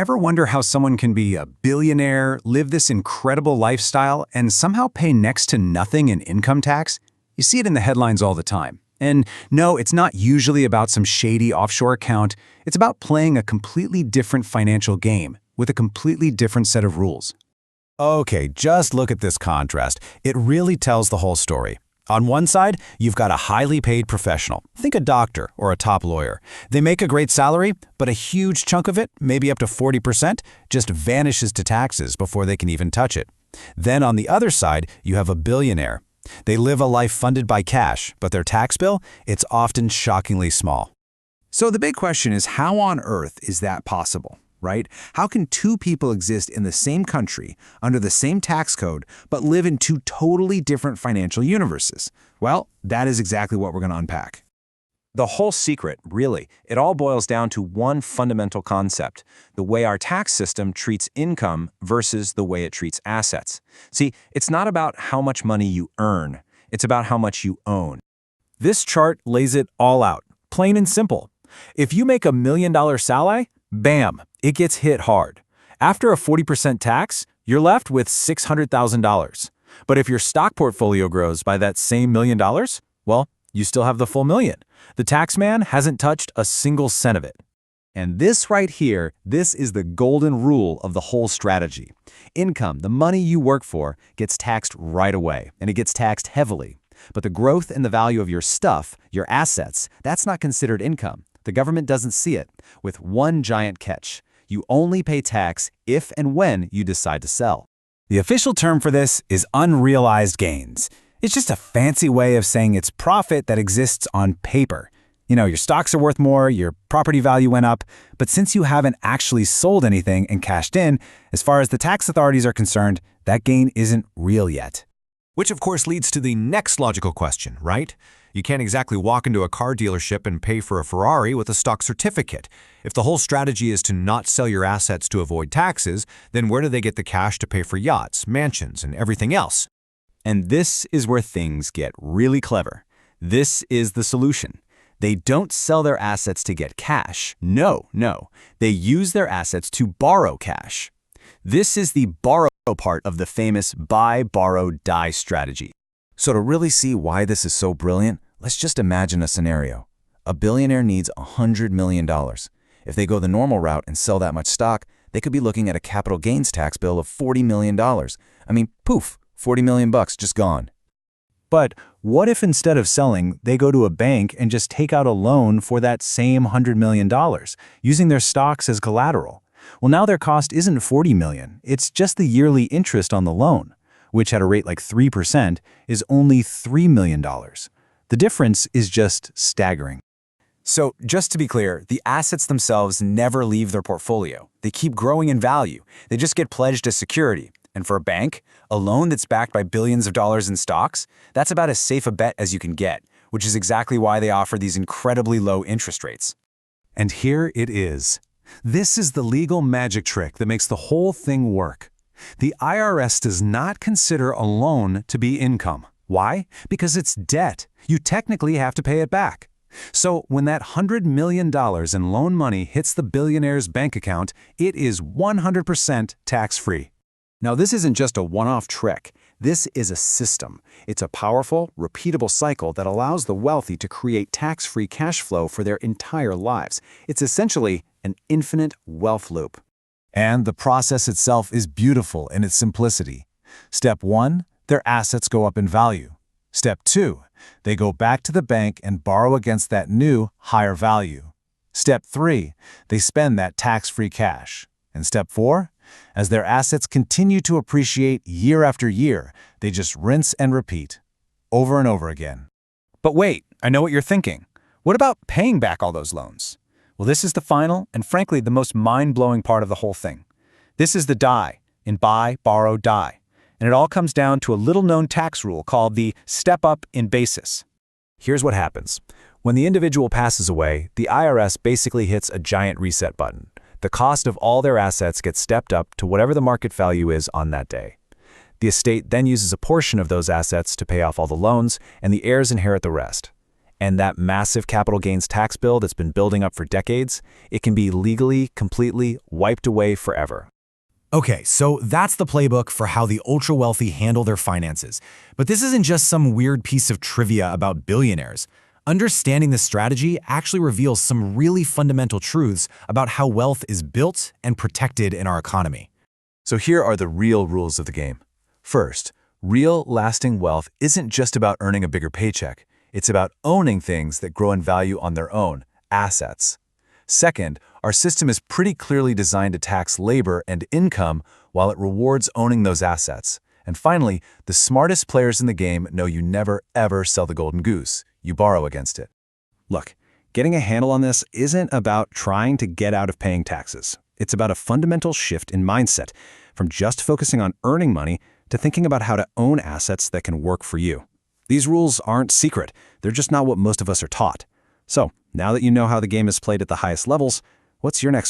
Ever wonder how someone can be a billionaire, live this incredible lifestyle, and somehow pay next to nothing in income tax? You see it in the headlines all the time. And no, it's not usually about some shady offshore account. It's about playing a completely different financial game with a completely different set of rules. Okay, just look at this contrast. It really tells the whole story. On one side, you've got a highly paid professional. Think a doctor or a top lawyer. They make a great salary, but a huge chunk of it, maybe up to 40%, just vanishes to taxes before they can even touch it. Then on the other side, you have a billionaire. They live a life funded by cash, but their tax bill, it's often shockingly small. So the big question is, how on earth is that possible? Right? How can two people exist in the same country, under the same tax code, but live in two totally different financial universes? Well, that is exactly what we're going to unpack. The whole secret, really, it all boils down to one fundamental concept: the way our tax system treats income versus the way it treats assets. See, it's not about how much money you earn, it's about how much you own. This chart lays it all out, plain and simple. If you make $1 million salary, bam, it gets hit hard. After a 40% tax, you're left with $600,000. But if your stock portfolio grows by that same $1 million, well, you still have the full million. The tax man hasn't touched a single cent of it. And this right here, this is the golden rule of the whole strategy. Income, the money you work for, gets taxed right away, and it gets taxed heavily. But the growth and the value of your stuff, your assets, that's not considered income. The government doesn't see it, with one giant catch. You only pay tax if and when you decide to sell. The official term for this is unrealized gains. It's just a fancy way of saying it's profit that exists on paper. You know, your stocks are worth more, your property value went up, but since you haven't actually sold anything and cashed in, as far as the tax authorities are concerned, that gain isn't real yet. Which of course leads to the next logical question, right? You can't exactly walk into a car dealership and pay for a Ferrari with a stock certificate. If the whole strategy is to not sell your assets to avoid taxes, then where do they get the cash to pay for yachts, mansions, and everything else? And this is where things get really clever. This is the solution. They don't sell their assets to get cash. No. They use their assets to borrow cash. This is the borrow part of the famous buy, borrow, die strategy. So to really see why this is so brilliant, let's just imagine a scenario. A billionaire needs $100 million. If they go the normal route and sell that much stock, they could be looking at a capital gains tax bill of $40 million. I mean, poof, 40 million bucks just gone. But what if instead of selling, they go to a bank and just take out a loan for that same $100 million, using their stocks as collateral? Well, now their cost isn't $40 million, it's just the yearly interest on the loan, which at a rate like 3% is only $3 million. The difference is just staggering. So, just to be clear, the assets themselves never leave their portfolio. They keep growing in value. They just get pledged as security. And for a bank, a loan that's backed by billions of dollars in stocks, that's about as safe a bet as you can get, which is exactly why they offer these incredibly low interest rates. And here it is. This is the legal magic trick that makes the whole thing work. The IRS does not consider a loan to be income. Why? Because it's debt. You technically have to pay it back. So when that $100 million in loan money hits the billionaire's bank account, it is 100% tax-free. Now, this isn't just a one-off trick. This is a system. It's a powerful, repeatable cycle that allows the wealthy to create tax-free cash flow for their entire lives. It's essentially an infinite wealth loop. And the process itself is beautiful in its simplicity. Step 1, their assets go up in value. Step 2, they go back to the bank and borrow against that new, higher value. Step 3, they spend that tax-free cash. And step 4, as their assets continue to appreciate year after year, they just rinse and repeat, over and over again. But wait, I know what you're thinking. What about paying back all those loans? Well, this is the final and frankly the most mind-blowing part of the whole thing. This is the die in buy, borrow, die. And it all comes down to a little-known tax rule called the step-up in basis. Here's what happens. When the individual passes away, the IRS basically hits a giant reset button. The cost of all their assets gets stepped up to whatever the market value is on that day. The estate then uses a portion of those assets to pay off all the loans, and the heirs inherit the rest. And that massive capital gains tax bill that's been building up for decades, it can be legally, completely wiped away forever. Okay, so that's the playbook for how the ultra-wealthy handle their finances. But this isn't just some weird piece of trivia about billionaires. Understanding this strategy actually reveals some really fundamental truths about how wealth is built and protected in our economy. So here are the real rules of the game. First, real, lasting wealth isn't just about earning a bigger paycheck. It's about owning things that grow in value on their own, assets. Second, our system is pretty clearly designed to tax labor and income while it rewards owning those assets. And finally, the smartest players in the game know you never, ever sell the golden goose. You borrow against it. Look, getting a handle on this isn't about trying to get out of paying taxes. It's about a fundamental shift in mindset, from just focusing on earning money to thinking about how to own assets that can work for you. These rules aren't secret. They're just not what most of us are taught. So, now that you know how the game is played at the highest levels, what's your next